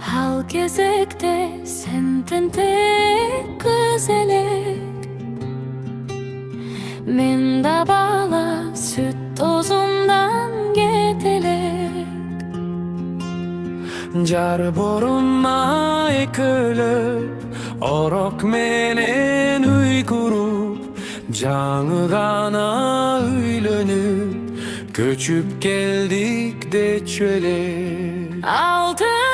Hal gezekte senden tek güzelek. Men da bala süt tozundan getelek. Jar borunma ekülüp, orok menen uy kurup, жаңы gana üylönüp, köçüp geldik de çöle. Altın